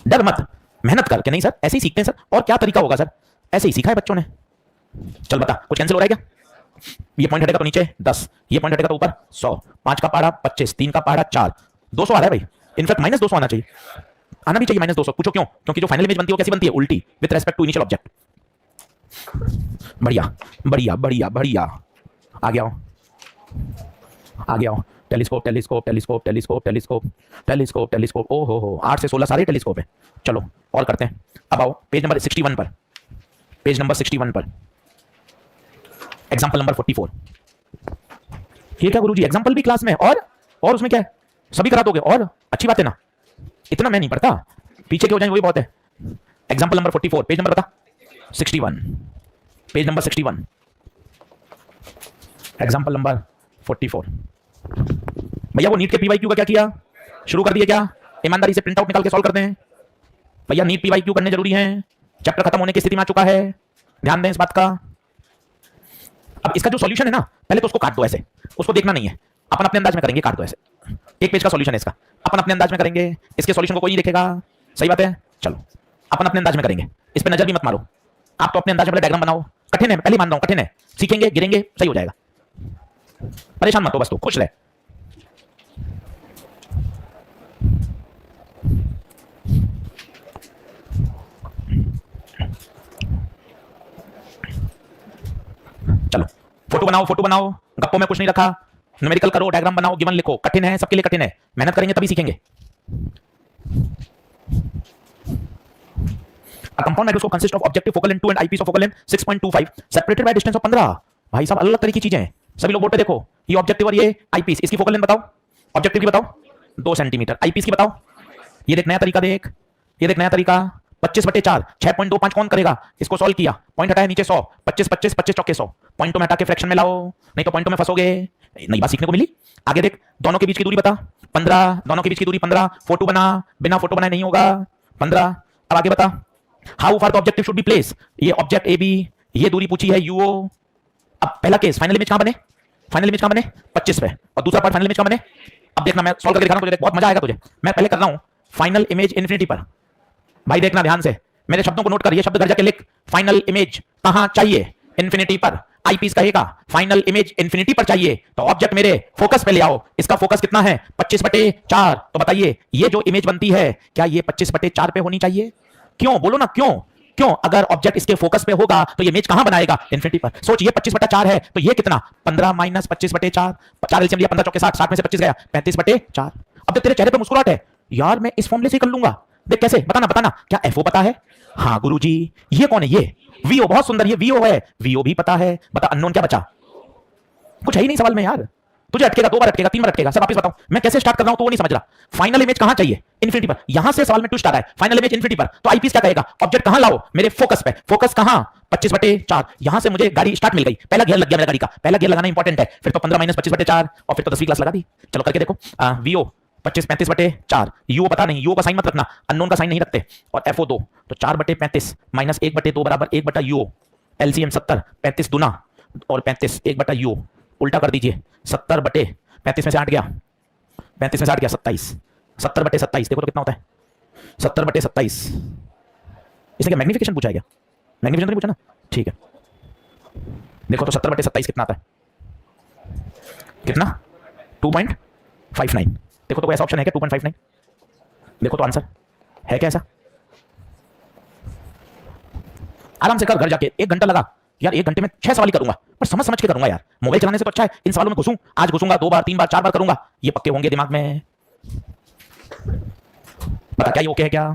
डर मत, मेहनत कर। कि नहीं सर ऐसे ही सीखते हैं सर, और क्या तरीका होगा सर, ऐसे ही सीखा है बच्चों ने। चल बता, कुछ कैंसिल हो रहा है क्या? ये पॉइंट हटेगा तो नीचे 10, ये पॉइंट हटेगा तो ऊपर 100, 5 का पहाड़ा 25, 3 का पहाड़ा 4, 200 आ रहा है भाई। इनफैक्ट -200 आना चाहिए, आना भी चाहिए -200। पूछो क्यों? क्योंकि जो फाइनल इमेज बनती है वो कैसी बनती है? उल्टी, with respect to initial object. बढ़िया बढ़िया बढ़िया बढ़िया, आ गया आ गया। Telescope telescope telescope telescope telescope telescope telescope, ओ हो 8 से 16 सारे टेलीस्कोप है। चलो और करते हैं। अब आओ पेज नंबर 61 पर, पेज नंबर 61 पर एग्जांपल नंबर 44। ये क्या गुरुजी, एग्जांपल भी क्लास में? और उसमें क्या है, सभी करा दोगे? और अच्छी बात है ना, इतना मैं नहीं पढ़ता, पीछे के हो जाए वही बहुत है। एग्जांपल नंबर 44, पेज नंबर बता। 61, पेज नंबर 61, एग्जांपल नंबर 44। भैया वो नीट के पीवाईक्यू का क्या किया? शुरू कर दिए क्या? ईमानदारी से प्रिंट आउट निकाल के सॉल्व करते हैं भैया। नीट पीवाईक्यू करने जरूरी है, चैप्टर खत्म होने की स्थिति में आ चुका है, ध्यान दें इस बात का। अब इसका जो सॉल्यूशन है ना, पहले तो उसको काट दो, ऐसे उसको देखना नहीं है, अपन अपने अंदाज में करेंगे। काट दो ऐसे, एक पेज का सॉल्यूशन है इसका, अपन अपने अंदाज में करेंगे, इसके सॉल्यूशन को कोई नहीं देखेगा। सही बात है, चलो अपन अपने अंदाज में करेंगे, इस पे नजर भी मत मारो। आप तो अपने अंदाज में पहले डायग्राम बनाओ। कठिन है, पहले मान रहा हूं कठिन है, सीखेंगे, गिरेंगे, सही हो जाएगा, परेशान मत हो, बस तो खुश रहे। चलो फोटो बनाओ, फोटो बनाओ, गप्पों में कुछ नहीं रखा, न्यूमेरिकल करो, डायग्राम बनाओ, गिवन लिखो। कठिन है, सबके लिए कठिन है, मेहनत करेंगे तभी सीखेंगे। A compound microscope consists of objective focal length 2 and eyepiece of focal length 6.25 separated by a distance of 15। भाई साहब अलग अलग तरह की चीजें हैं, सभी लोग बोर्ड पे देखो, ये ऑब्जेक्टिव और ये आईपीस, इसकी फोकल लेंथ बताओ, ऑब्जेक्टिव की बताओ 2 सेंटीमीटर, आईपीस की बताओ। ये देख नया तरीका, देख ये देख नया तरीका, 25/4 6.25 कौन करेगा? इसको सॉल्व किया, पॉइंट हटाया नीचे 100, 25 25 25 चौके 100, पॉइंटों में हटा के फ्रैक्शन में लाओ, नहीं तो पॉइंटों में फंसोगे। नई बात सीखने को मिली। आगे देख, दोनों के बीच की दूरी बता, 15, दोनों के बीच की दूरी 15, फोटो बना, बिना फोटो बनाए नहीं होगा 15। अब आगे बता, how far the objective should be place, ये ऑब्जेक्ट ए बी, ये दूरी पूछी है यूओ। अब पहला केस फाइनल इमेज कहां बने? फाइनल इमेज कहां बने? 25 पे, और दूसरा पार्ट फाइनल इमेज कहां बने? अब देखना, मैं सॉल्व करके दिखा रहा हूं तुझे, बहुत मजा आएगा तुझे। मैं पहले कर रहा हूं फाइनल इमेज इन्फिनिटी पर, भाई देखना ध्यान से, मेरे शब्दों को नोट कर, ये शब्द घर जाके लिख, फाइनल इमेज कहां चाहिए? इन्फिनिटी पर। आईपीस कहेगा फाइनल इमेज इन्फिनिटी पर चाहिए, तो ऑब्जेक्ट मेरे फोकस पे ले आओ। इसका फोकस कितना है? 25/4। तो बताइए ये जो इमेज बनती है, क्या ये 25/4 पे होनी चाहिए? क्यों बोलो ना, क्यों? क्यों? अगर ऑब्जेक्ट इसके फोकस पे होगा तो ये इमेज कहां बनाएगा? इन्फिनिटी पर। सोच, ये 25/4 है, तो ये कितना? 15 - 25/4, 4 एलसीएम लिया, 15 चौके 60, 60 में से 25 गया, 35/4। अब देख तेरे चेहरे पे मुस्कुराहट है, यार मैं इस फॉर्मूले से कर लूंगा। देख कैसे, बताना बताना, क्या एफओ पता है? हाँ गुरुजी। ये कौन है? ये वीओ, बहुत सुंदर, ये वीओ है, वीओ भी पता है। बता अननोन क्या बचा? कुछ है ही नहीं सवाल में यार, तुझे अटकेगा, 2 बार अटकेगा, 3 बार अटकेगा। सब वापस बताओ, मैं कैसे स्टार्ट कर रहा हूं तो वो नहीं समझ रहा। फाइनल इमेज कहां चाहिए? इन्फिनिटी पर। यहां से सवाल में ट्विस्ट आ रहा है, फाइनल इमेज इन्फिनिटी पर, तो आईपीस क्या कहेगा? ऑब्जेक्ट कहां लाओ? मेरे फोकस पे। फोकस कहां? 25/4। यहां से मुझे गाड़ी स्टार्ट मिल गई, पहला गियर लग गया मेरा गाड़ी का, पहला गियर लगाना इंपॉर्टेंट है। फिर तो 15 - 25/4, और फिर तो 10वीं क्लास लगा दी। चलो करके देखो, वीओ 35/4, यूओ पता नहीं, यूओ का साइन मत रखना, अननोन का साइन नहीं रखते। और एफओ 2, तो 4/35 - 1/2 बराबर 1/यूओ। एलसीएम 70, 35 दूना और 35, 1/यूओ। उल्टा कर दीजिए, 70/35 में से 8 गया, 35 में से 8 गया 27, 70/27 देखो तो कितना होता है? 70/27। इसने क्या मैग्निफिकेशन पूछा है क्या? मैग्निफिकेशन तो नहीं पूछा ना, ठीक है। देखो तो 70/27 कितना आता है? कितना? 2.59। देखो तो कोई ऐसा ऑप्शन है क्या 2.59? देखो तो आंसर है क्या ऐसा? आराम से कर, घर जाके 1 घंटा लगा यार, 1 घंटे में 6 सवाल ही करूंगा, पर समझ समझ के करूंगा यार। मोबाइल चलाने से तो अच्छा है इन सवालों में घुसूं, आज घुसूंगा 2 बार 3 बार 4 बार करूंगा, ये पक्के होंगे दिमाग में। बता क्या ये ओके है क्या?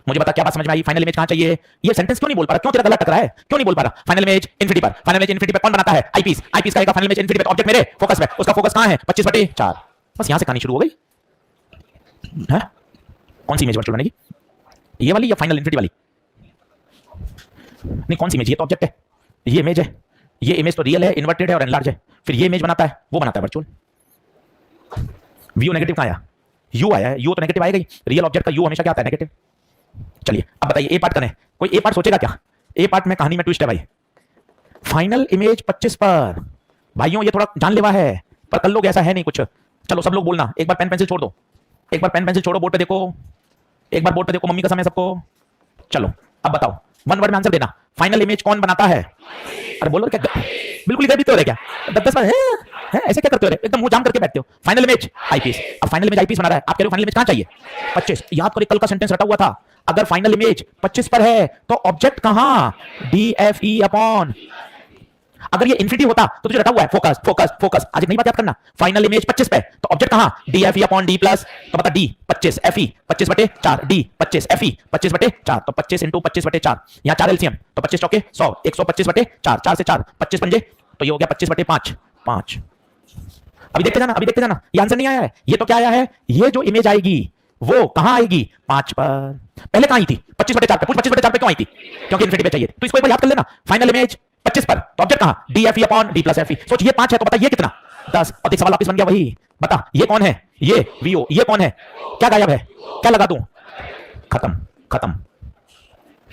मुझे बता क्या बात समझ में आई? फाइनल इमेज कहां चाहिए? ये सेंटेंस क्यों नहीं बोल पा रहा? क्यों तेरा गला टकरा है? क्यों नहीं बोल पा रहा? फाइनल इमेज इन्फिनिटी पर, फाइनल इमेज इन्फिनिटी पर कौन बनाता है? आईपीस। आईपीस कहेगा फाइनल इमेज इन्फिनिटी पर, ऑब्जेक्ट मेरे फोकस पे, उसका फोकस कहां है? 25/4। बस यहां से कहानी शुरू हो गई है। कौन सी इमेज वर्चुअल बनेगी? ये वाली या फाइनल इन्फिनिटी वाली? नहीं, कौन सी इमेज? ये तो ऑब्जेक्ट है, ये इमेज है, ये इमेज तो रियल है, इन्वर्टेड है और एनलार्ज है। फिर ये इमेज बनाता है, वो बनाता है वर्चुअल। वीओ नेगेटिव कहां आया? यू आया है, यू तो नेगेटिव आएगा ही, रियल ऑब्जेक्ट का यू हमेशा क्या आता है? नेगेटिव। चलिए अब बताइए ए पार्ट करें, कोई ए पार्ट सोचेगा क्या? ए पार्ट में कहानी में ट्विस्ट है भाई। फाइनल इमेज 25 पर। भाइयों ये थोड़ा जानलेवा है, पर कर लोगे ऐसा है नहीं कुछ। चलो सब लोग बोलना, एक बार पेन पेंसिल छोड़ दो, एक बार पेन पेंसिल छोड़ो, बोर्ड पे देखो, एक बार बोर्ड पे देखो, मम्मी का समय सबको। चलो अब बताओ, वन वर्ड में आंसर देना। फाइनल इमेज कौन बनाता है? अरे बोलो क्या, बिल्कुल इधर भी तो रहे क्या? 10 बार है ऐसे क्या करते हो रे? एकदम मुंह जाम करके बैठते हो। Final image IPS. अब फाइनल इमेज आईपीएस बना रहा है, आप कह रहे हो फाइनल इमेज कहां चाहिए? 25। याद करो कल का सेंटेंस रटा हुआ था, अगर फाइनल इमेज 25 पर है तो ऑब्जेक्ट कहां? DFE अपॉन, अगर ये इन्फिनिटी होता तो तुझे रटा हुआ है फोकस फोकस फोकस, आज एक नई बात याद करना। फाइनल इमेज 25 पे तो ऑब्जेक्ट कहां? DFE अपॉन D प्लस, तो बता D 25 FE 25 बटे 4, D 25 FE 25 बटे 4, तो 25 इंटू 25 बटे 4, यहाँ 4 एलसीएम, तो 25 चौके 100, 125 बटे 4, 4 से 4 25 पंजे, तो ये हो गया 25 बटे 5, 5। अभी देखते जाना, अभी देखते जाना, ये आंसर नहीं आया है, ये तो क्या आया है, ये जो इमेज आएगी वो कहां आएगी? 5 पर। पहले कहां आई थी? 25 बटे 4 पे। 25 बटे 4 पे क्यों आई थी? क्योंकि इन्फिनिटी पे चाहिए, तो इसको एक बार याद कर लेना। फाइनल इमेज 25 पर तो ऑब्जेक्ट कहां? DFE upon D plus FE। सोच ये 5 है तो बता ये कितना? 10। और देख सवाल वापस बन गया वही, बता ये कौन है? ये VO। ये कौन है? क्या गायब है? क्या लगा दूं? खत्म खत्म।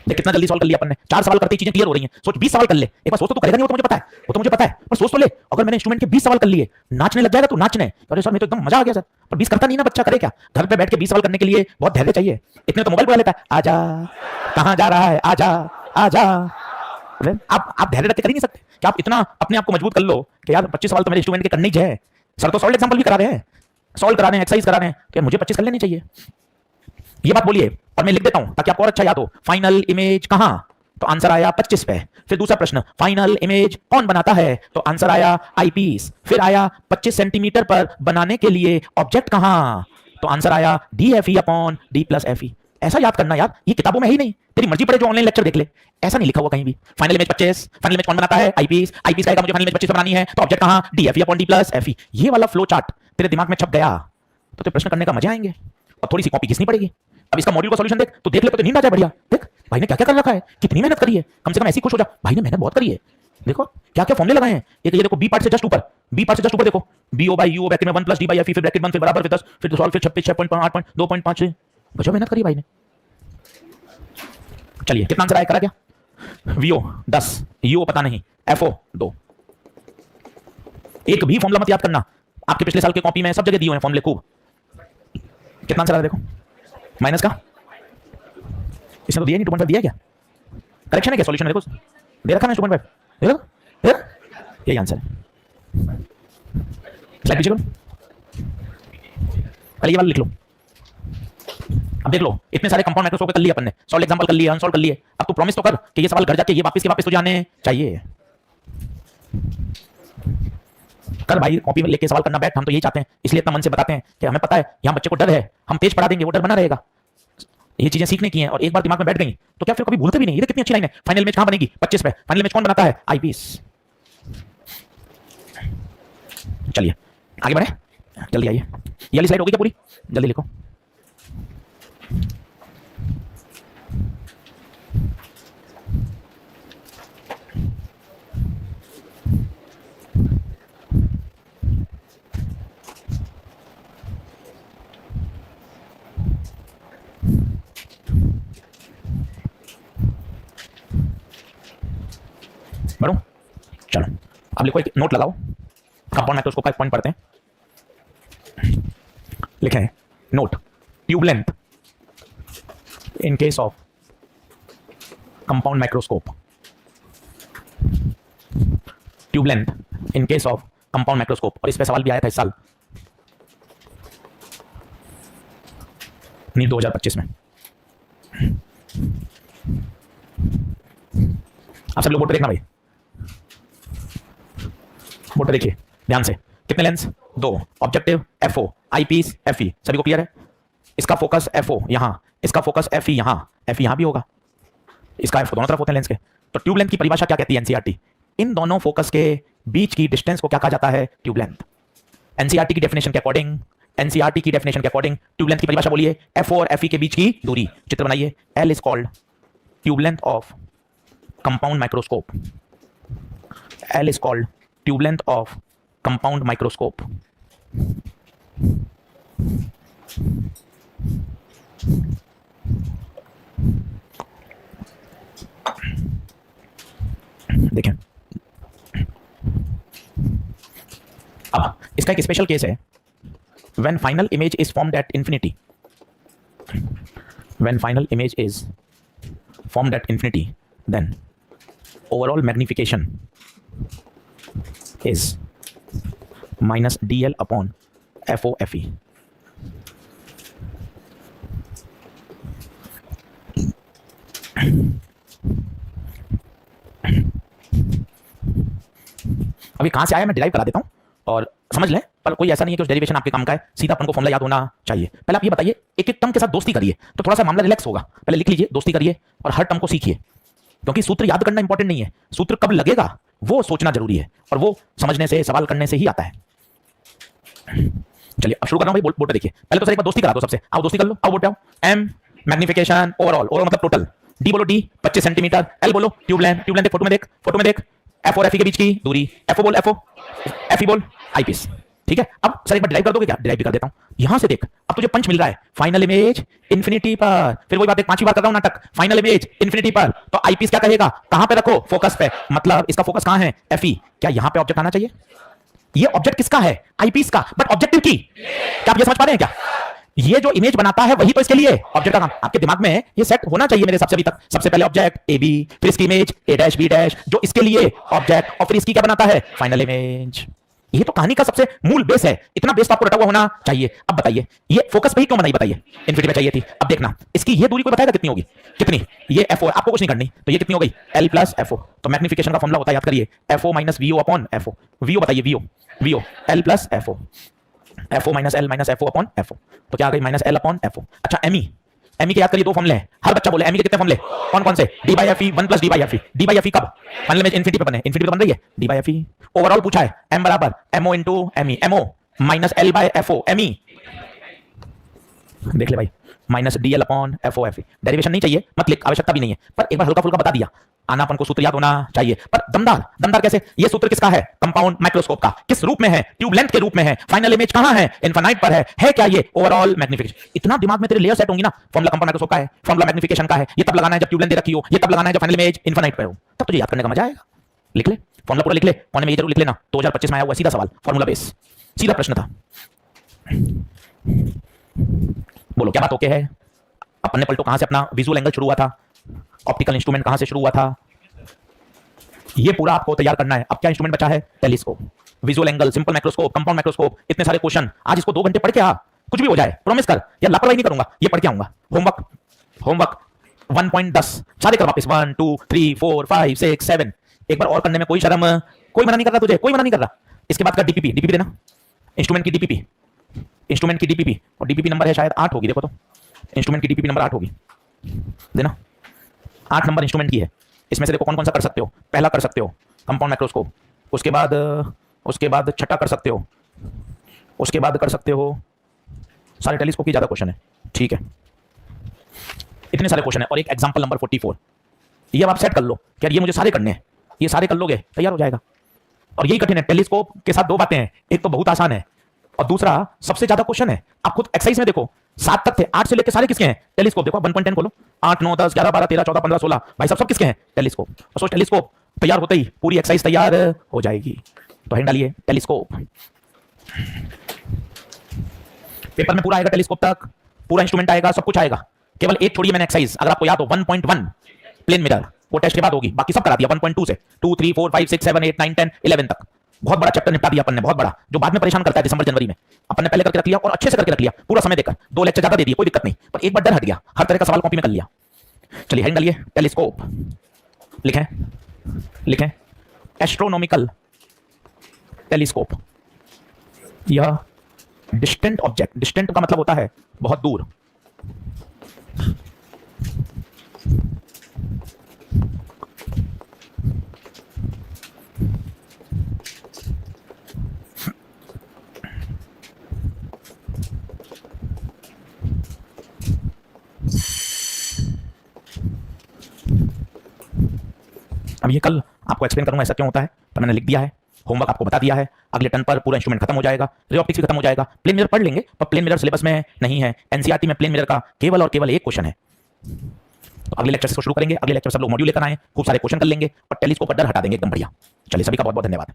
देख कितना जल्दी सॉल्व कर लिया अपन ने, 4 सवाल करते ही चीजें क्लियर हो रही हैं। सोच 20 सवाल कर ले, एक बार सोच तो करेगा नहीं, वो तो मुझे पता है, वो तो मुझे पता है, पर सोच तो ले। अगर मैंने इंस्ट्रूमेंट के 20 सवाल कर लिए, नाचने लग जाएगा तू, नाचने। अरे सर मैं तो एकदम मजा आ गया सर, पर 20 करता नहीं ना बच्चा, करे क्या? घर पे बैठ के 20 सवाल करने के लिए बहुत धैर्य चाहिए। इतने तो मोबाइल बुला लेता है, आजा कहां जा रहा है, आजा आजा। आप धैर्य रख के कर ही नहीं सकते कि आप इतना अपने आप को मजबूत कर लो कि यार 25 सवाल तो मेरे इंस्ट्रूमेंट के करने ही है। सर तो सॉल्व एग्जांपल भी करा रहे हैं, सॉल्व करा रहे हैं, एक्सरसाइज करा रहे हैं, तो मुझे 25 कर लेनी चाहिए। ये बात बोलिए और मैं लिख देता हूं ताकि आपको और अच्छा याद हो। फाइनल इमेज कहां? तो आंसर आया 25 पे। फिर दूसरा प्रश्न, फाइनल इमेज कौन बनाता है? तो आंसर आया आईपीस। फिर आया 25 सेंटीमीटर पर बनाने के लिए ऑब्जेक्ट कहां? तो आंसर आया DFE upon D plus FE। ऐसा याद करना यार, ये किताबों में है ही नहीं, तेरी मर्जी पड़े जो ऑनलाइन लेक्चर देख ले, ऐसा नहीं लिखा हुआ कहीं भी। फाइनल इमेज 25, फाइनल इमेज कौन बनाता है? आईपीस। आईपीस कहेगा मुझे फाइनल इमेज 25 बनानी है तो ऑब्जेक्ट कहां? DFE upon D plus FE। ये वाला फ्लो चार्ट तेरे दिमाग में छप गया तो तेरे प्रश्न करने का मजा आएंगे, और थोड़ी सी कॉपी घिसनी पड़ेगी। अब इसका मॉड्यूल का सॉल्यूशन देख, तो देख ले तो नींद आ जाए बढ़िया। देख भाई ने क्या क्या कर रखा है, कितनी मेहनत करी है, कम से कम ऐसी खुश हो जा भाई ने मेहनत बहुत करी है। देखो क्या क्या फॉर्मूले लगाए हैं, एक ये देखो बी पार्ट से जस्ट ऊपर, बी पार्ट से जस्ट ऊपर देखो, BO बाई UO ब्रैकेट में 1 प्लस D बाई FE, फिर ब्रैकेट 1 फिर बराबर, फिर 10, फिर सॉल्व, फिर 26, 6.8, 2.5। गजब मेहनत करी भाई ने। चलिए कितना आंसर आया, करा क्या? VO 10, UO पता नहीं, FO 2। एक भी फॉर्मूला मत याद करना, आपके पिछले साल के कॉपी में सब जगह दिए हुए हैं फॉर्मूले खूब। कितना आंसर आया देखो, माइनस का इसने तो दिया नहीं, 2.5 दिया क्या? करेक्शन है क्या? सॉल्यूशन देखो दे रखा है 2.5, देखो यही आंसर है। स्लाइड पीछे करो, पहले ये वाला लिख लो। अब देख लो इतने सारे कंपाउंड माइक्रोस्कोप पे कर लिए अपन ने, सॉल्व एग्जांपल कर लिए, अनसॉल्व कर लिए। अब तू प्रॉमिस तो कर कि ये सवाल घर जाके ये वापस के वापस तुझे आने चाहिए। कर भाई, कॉपी में लेके सवाल करना बैठ, हम तो यही चाहते हैं, इसलिए इतना मन से बताते हैं कि हमें पता है यहाँ बच्चे को डर है, हम तेज पढ़ा देंगे, वो डर बना रहेगा। ये चीजें सीखने की हैं और एक बार दिमाग में बैठ गई तो क्या फिर कभी भूलते भी नहीं। ये कितनी अच्छी लाइन है, फाइनल इमेज कहां बनेगी? 25 पे। फाइनल इमेज कौन बनाता है? आईपीस। चलिए आगे बढ़े, जल्दी आइए। ये वाली स्लाइड हो गई क्या पूरी? जल्दी लिखो। बढ़ो, चलो अब लिखो, एक नोट लगाओ, कंपाउंड माइक्रोस्कोप का एक पॉइंट पढ़ते हैं। लिखे हैं note, tube length in case of compound microscope, tube length in case of compound microscope. और इस पे सवाल भी आया था इस साल नीट 2025 में। आप सब लोग बोर्ड पे देखना भाई, बोर्ड पे देखिए ध्यान से। कितने lens? 2। Objective FO, eyepiece FE, सभी को क्लियर है? इसका फोकस FO यहां, इसका फोकस FE यहां, FE यहां भी होगा, इसका FO दोनों तरफ होते हैं लेंस के। तो ट्यूब लेंथ की परिभाषा क्या कहती है एनसीईआरटी? इन दोनों फोकस के बीच की डिस्टेंस को क्या कहा जाता है? Tube length. एनसीईआरटी की डेफिनेशन के अकॉर्डिंग, एनसीईआरटी की डेफिनेशन के अकॉर्डिंग ट्यूब लेंथ की परिभाषा बोलिए, FO और FE के बीच की दूरी। चित्र बनाइए, L is called tube length of compound microscope, L is called tube length of compound microscope. देखें इसका एक स्पेशल केस है, when final image is formed at infinity, when final image is formed at infinity, then overall magnification is minus dl upon FOFE। अभी कहां से आया मैं derive करा देता हूं और समझ लें, पर कोई ऐसा नहीं है कि उस डेरिवेशन आपके काम का है, सीधा अपन को फॉर्मूला याद होना चाहिए। पहले आप ये बताइए, एक एक टर्म के साथ दोस्ती करिए तो थोड़ा सा मामला रिलैक्स होगा। पहले लिख लीजिए, दोस्ती करिए और हर टर्म को सीखिए, क्योंकि सूत्र याद करना इंपॉर्टेंट नहीं है, सूत्र कब लगेगा वो सोचना जरूरी है, और वो समझने से, सवाल करने से ही आता है। चलिए अब शुरू कर रहा हूं भाई, बोर्ड पे देखिए। पहले तो सर एक बार दोस्ती करा दो सबसे, आओ दोस्ती कर लो, आओ बोर्ड पे आओ। एम मैग्निफिकेशन ओवरऑल, ओवरऑल मतलब टोटल, डी बोलो डी 25 सेंटीमीटर, एल बोलो tube length, tube length photo में देख, फोटो में देख, एफ और एफ के बीच की दूरी, एफओ बोल एफओ, एफ बोल आईपीस। ठीक है, अब सर एक बार डिराइव कर दोगे क्या? डिराइव भी कर देता हूं। यहां से देख, अब तुझे पंच मिल रहा है फाइनल इमेज इंफिनिटी पर, फिर वही बात एक पांचवी बार कर रहा हूं नाटक, फाइनल इमेज इंफिनिटी पर, तो आईपीस क्या कहेगा, कहां पे रखो, फोकस पे, मतलब इसका फोकस कहां है, एफई। क्या यहां पे ऑब्जेक्ट आना चाहिए? ये ऑब्जेक्ट किसका है? आईपीस का, बट ऑब्जेक्टिव की। क्या आप ये समझ पा रहे हैं क्या? ये जो इमेज बनाता है वही तो इसके लिए ऑब्जेक्ट का काम। आपके दिमाग में ये सेट होना चाहिए मेरे सबसे अभी तक। सबसे पहले ऑब्जेक्ट ए बी, फिर इसकी image A dash B dash, जो इसके लिए ऑब्जेक्ट, और फिर इसकी क्या बनाता है, फाइनल इमेज। ये तो कहानी का सबसे मूल बेस है, इतना बेस तो आपको रटा हुआ होना चाहिए। अब बताइए ये फोकस पे ही क्यों बनाई, बताइए, इन्फिनिटी पे चाहिए थी। अब देखना इसकी ये दूरी को बताएगा कितनी होगी, कितनी, ये एफओ, आपको कुछ नहीं करनी, तो ये कितनी हो गई, एल प्लस एफओ। तो मैग्निफिकेशन का फॉर्मूला होता है, याद करिए, FO minus VO upon FO. VO बताइए, VO, VO L plus FO, FO minus L minus FO upon FO. तो क्या आ गई, माइनस एल अपॉन एफओ। अच्छा एमई, एमई के याद करिए, दो फॉर्मूले हैं, हर बच्चा बोले एमई के कितने फॉर्मूले, कौन कौन से, D by F E, 1 plus D by F E. D by F E कब, फाइनल में इंफिनिटी पे बने, इंफिनिटी पे बन रही है, D by F E. Overall पूछा है, एम बराबर MO into ME, MO minus L by FO, ME. देख ले भाई, minus DL upon FO F E. Derivation नहीं चाहिए, मत लिख, आवश्यकता भी नहीं है, पर एक बार हल्का फुल्का बता दिया, आना अपन को सूत्र याद होना चाहिए। पर दमदार, दमदार कैसे, ये सूत्र किसका है, कंपाउंड माइक्रोस्कोप का, किस रूप में है, ट्यूब लेंथ के रूप में है, फाइनल इमेज कहां है, इनफिनाइट पर है क्या ये, ओवरऑल मैग्निफिकेशन। इतना दिमाग में तेरे लेयर सेट होंगी ना, फॉर्मूला कंपाउंड माइक्रोस्कोप का है, फॉर्मूला मैग्निफिकेशन का है, ये तब लगाना है जब ट्यूब लेंथ दे रखी हो, ये तब लगाना है जब फाइनल इमेज इनफिनाइट पे हो, तब तुझे याद करने का मजा आएगा। लिख ले फॉर्मूला पूरा, लिख ले, कोने में ये जरूर लिख लेना, 2025 में आया हुआ सीधा सवाल, फॉर्मूला बेस, सीधा प्रश्न था। बोलो क्या बात ओके है? अपन ने पलटो कहां से अपना विजुअल एंगल शुरू हुआ था, ऑप्टिकल इंस्ट्रूमेंट कहां से शुरू हुआ था, ये पूरा आपको तैयार करना है। अब क्या इंस्ट्रूमेंट बचा है, telescope, visual angle, simple microscope, compound microscope, इतने सारे क्वेश्चन। आज इसको 2 घंटे पढ़ के आ, कुछ भी हो जाए प्रॉमिस कर, या लापरवाही नहीं करूंगा, ये पढ़ के आऊंगा। होमवर्क, होमवर्क 1.10 सारे कर वापस, 1 2 3 4 5 6 7, एक बार और करने में कोई शर्म, कोई मना नहीं कर रहा तुझे, कोई मना नहीं कर रहा। इसके बाद का डीपीपी, डीपीपी देना, इंस्ट्रूमेंट की डीपीपी, इंस्ट्रूमेंट की डीपीपी, और डीपीपी नंबर है शायद 8 होगी, देखो तो इंस्ट्रूमेंट की डीपीपी नंबर 8 होगी, देना 8 नंबर इंस्ट्रूमेंट की है। इसमें से देखो कौन कौन सा कर सकते हो, पहला कर सकते हो कंपाउंड माइक्रोस्कोप, उसके बाद छठा कर सकते हो, उसके बाद कर सकते हो, सारे टेलीस्कोप की ज्यादा क्वेश्चन है, ठीक है, इतने सारे क्वेश्चन है, और एक एग्जांपल नंबर 44। ये अब आप सेट कर लो कि यार ये मुझे सारे करने हैं, ये सारे कर लोगे तैयार हो जाएगा। और यही कठिन है, टेलीस्कोप के साथ 2 बातें हैं, एक तो बहुत आसान है और दूसरा सबसे ज्यादा क्वेश्चन है। आप खुद एक्सरसाइज में देखो 7 तक थे, 8 से लेकर सारे किसके हैं, टेलीस्कोप। देखो 1.10 खोलो, 8 9 10 11 12 13 14 15 16, भाई सब किसके हैं, टेलीस्कोप। और सोच टेलीस्कोप तैयार होते ही पूरी एक्सरसाइज तैयार हो जाएगी। तो हैंड डालिए टेलीस्कोप, पेपर में पूरा आएगा, टेलीस्कोप तक पूरा इंस्ट्रूमेंट आएगा, सब कुछ आएगा, केवल एक छोड़िए मैंने एक्सरसाइज, अगर आपको याद हो 1.1 प्लेन मिरर, वो टेस्ट के बाद होगी, बाकी सब करा दिया 1.2 से 2 3 4 5 6 7 8 9 10 11 तक। बहुत बड़ा चैप्टर निपटा दिया अपन ने, बहुत बड़ा, जो बाद में परेशान करता है दिसंबर जनवरी में। अपन ने पहले करके रख लिया और अच्छे से करके रख लिया, पूरा समय देकर, 2 लेक्चर ज्यादा दे दिए, कोई दिक्कत नहीं, पर एक बार डर हट गया, हर तरह का सवाल कॉपी में कर लिया। चलिए हैंड डालिए टेलीस्कोप, लिखें लिखें एस्ट्रोनॉमिकल टेलीस्कोप। यह डिस्टेंट ऑब्जेक्ट, डिस्टेंट का मतलब होता है बहुत दूर, अब ये कल आपको एक्सप्लेन करूंगा ऐसा क्यों होता है, पर मैंने लिख दिया है, होमवर्क आपको बता दिया है। अगले टर्न पर पूरा इंस्ट्रूमेंट खत्म हो जाएगा, रे ऑप्टिक्स भी खत्म हो जाएगा, प्लेन मिरर पढ़ लेंगे, पर प्लेन मिरर सिलेबस में नहीं है, एनसीईआरटी में प्लेन मिरर का केवल और केवल एक क्वेश्चन है। तो अगले लेक्चर से शुरू करेंगे, अगले लेक्चर सब लोग मॉड्यूल लेकर आए, खूब सारे क्वेश्चन कर लेंगे और टेलीस्कोप पर डर हटा देंगे एकदम बढ़िया। चलिए सभी का बहुत बहुत धन्यवाद।